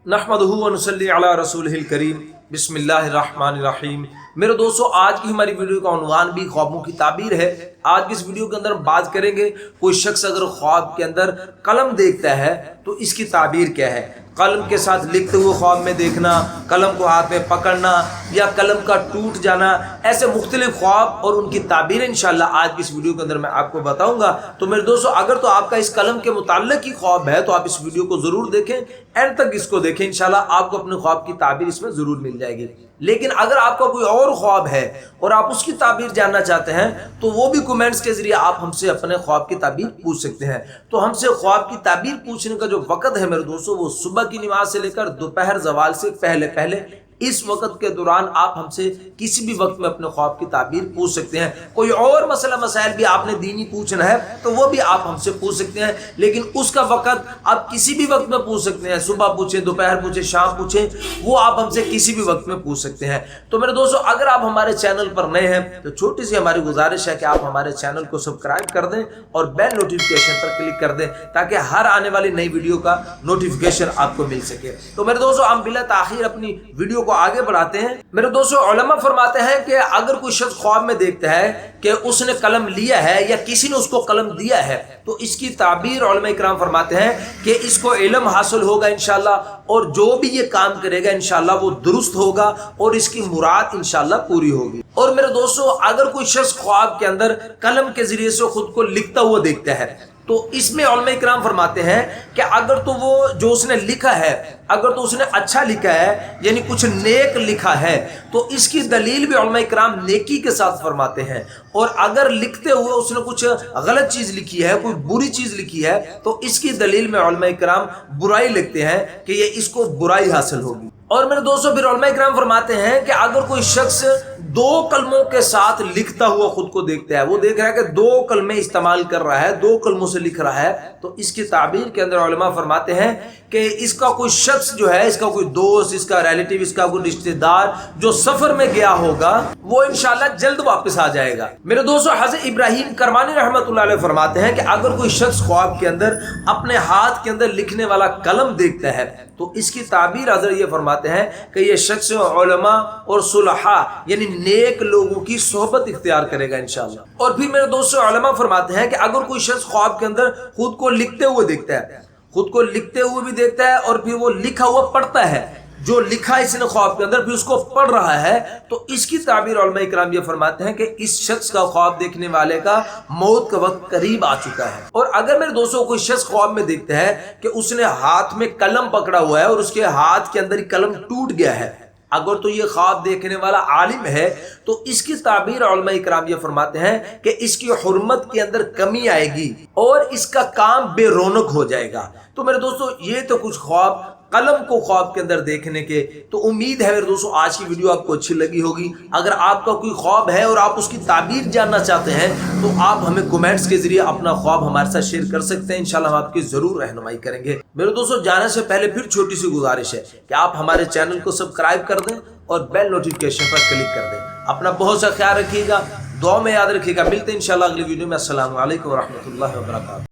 नहमदुहु व नुसल्ली अला रसूलिहिल करीम बिस्मिल्लाहिर्रहमानिर्रहीम। मेरे दोस्तों, आज की हमारी वीडियो का उन्वान भी ख्वाबों की ताबीर है। आज की इस वीडियो के अंदर हम बात करेंगे, कोई शख्स अगर ख्वाब के अंदर कलम देखता है तो इसकी ताबीर क्या है। कलम के साथ लिखते हुए ख्वाब में देखना, कलम को हाथ में पकड़ना या कलम का टूट जाना, ऐसे मुख्तलिफ ख्वाब और उनकी ताबीर इंशाल्लाह आज की इस वीडियो के अंदर मैं आपको बताऊंगा। तो मेरे दोस्तों, अगर तो आपका इस कलम के मुताल्लिक ही ख्वाब है तो आप इस वीडियो को जरूर देखें, एंड तक इसको देखें, इंशाल्लाह आपको अपने ख्वाब की ताबीर इसमें जरूर मिल जाएगी। लेकिन अगर आपका कोई और ख्वाब है और आप उसकी ताबीर जानना चाहते हैं तो वो भी कमेंट्स के जरिए आप हमसे अपने ख्वाब की ताबीर पूछ सकते हैं। तो हमसे ख्वाब की ताबीर पूछने का जो वक्त है मेरे दोस्तों, वो सुबह की नमाज से लेकर दोपहर ज़वाल से पहले पहले, इस वक्त के दौरान आप हमसे किसी भी वक्त में अपने ख्वाब की ताबीर पूछ सकते हैं। कोई और मसला मसाइल भी आपने दीनी पूछना है तो वो भी आप हमसे पूछ सकते हैं, लेकिन उसका वक्त आप किसी भी वक्त में पूछ सकते हैं। सुबह पूछें, दोपहर पूछें, शाम पूछें, वो आप हमसे किसी भी वक्त में पूछ सकते हैं। तो मेरे दोस्तों, अगर आप हमारे चैनल पर नए हैं तो छोटी सी हमारी गुजारिश है कि आप हमारे चैनल को सब्सक्राइब कर दें और बेल नोटिफिकेशन पर क्लिक कर दें ताकि हर आने वाली नई वीडियो का नोटिफिकेशन आपको मिल सके। तो मेरे दोस्तों, हम बिला ताखीर अपनी वीडियो आगे बढ़ाते हैं। मेरे दोस्तों, उलमा फरमाते हैं कि अगर कोई शख्स ख्वाब में देखता है कि उसने कलम लिया है या किसी ने उसको कलम दिया है तो इसकी ताबीर उलमा इकराम फरमाते हैं कि इसको इल्म हासिल होगा इंशाल्लाह, और जो भी ये काम करेगा इंशाल्लाह वो दुरुस्त होगा और इसकी मुराद इंशाल्लाह पूरी होगी। और मेरे दोस्तों, अगर कोई शख्स ख्वाब के अंदर कलम के जरिए से खुद को लिखता हुआ देखता है तो इसमें उलमा इकराम फरमाते हैं कि अगर तो वो जो उसने लिखा है, अगर तो उसने अच्छा लिखा है यानी कुछ नेक लिखा है तो इसकी दलील भी उलमा इकराम नेकी के साथ फरमाते हैं। और अगर लिखते हुए उसने कुछ गलत चीज लिखी है, कोई बुरी चीज लिखी है तो इसकी दलील में उलमा इकराम बुराई लिखते हैं कि ये इसको बुराई हासिल होगी। और मेरे दोस्तों, फिर उलमा इकराम फरमाते हैं कि अगर कोई शख्स दो कलमों के साथ लिखता हुआ खुद को देखता है, वो देख रहा है कि दो कलमे इस्तेमाल कर रहा है, दो कलमों से लिख रहा है, तो इसकी ताबीर के अंदर उलमा फरमाते हैं कि इसका कोई शख्स जो है, इसका कोई दोस्त, इसका रिलेटिव, इसका कोई रिश्तेदार जो सफर में गया होगा वो इंशाल्लाह जल्द वापस आ जाएगा। मेरे दोस्तों, हज़रत इब्राहिम करमानी रहमतुल्लाह अलैह फरमाते हैं कि अगर कोई शख्स ख्वाब के अंदर अपने हाथ के अंदर लिखने वाला कलम देखता है तो इसकी ताबीर हज़रत ये फरमाते हैं कि ये शख्स उलमा और सुलहा यानी नेक लोगों की सोहबत इख्तियार करेगा इंशाल्लाह। और फिर मेरे दोस्तों, उलमा फरमाते हैं कि अगर कोई शख्स ख्वाब के अंदर खुद को लिखते हुए देखता है, खुद को लिखते हुए भी देखता है और फिर वो लिखा हुआ पढ़ता है, जो लिखा इसने ख्वाब के अंदर फिर उसको पढ़ रहा है, तो इसकी ताबीर उलमा इकराम ये फरमाते हैं कि इस शख्स का ख्वाब देखने वाले का मौत का वक्त करीब आ चुका है। और अगर मेरे दोस्तों कोई शख्स ख्वाब में देखता है कि उसने हाथ में कलम पकड़ा हुआ है और उसके हाथ के अंदर ही कलम टूट गया है, अगर तो ये ख्वाब देखने वाला आलिम है तो इसकी ताबीर उलमा इकराम ये फरमाते हैं कि इसकी हुर्मत के अंदर कमी आएगी और इसका काम बेरौनक हो जाएगा। तो मेरे दोस्तों, ये तो कुछ ख्वाब कलम को ख्वाब के अंदर देखने के। तो उम्मीद है मेरे दोस्तों आज की वीडियो आपको अच्छी लगी होगी। अगर आपका कोई ख्वाब है और आप उसकी ताबीर जानना चाहते हैं तो आप हमें कमेंट्स के जरिए अपना ख्वाब हमारे साथ शेयर कर सकते हैं, इंशाल्लाह हम आपकी जरूर रहनुमाई करेंगे। मेरे दोस्तों, जाने से पहले फिर छोटी सी गुजारिश है कि आप हमारे चैनल को सब्सक्राइब कर दें और बेल नोटिफिकेशन पर क्लिक कर दें। अपना बहुत सा ख्याल रखिएगा, दुआ में याद रखिएगा। मिलते हैं इंशाल्लाह अगली वीडियो में। अस्सलामु अलैकुम व रहमतुल्लाहि व बरकातहू।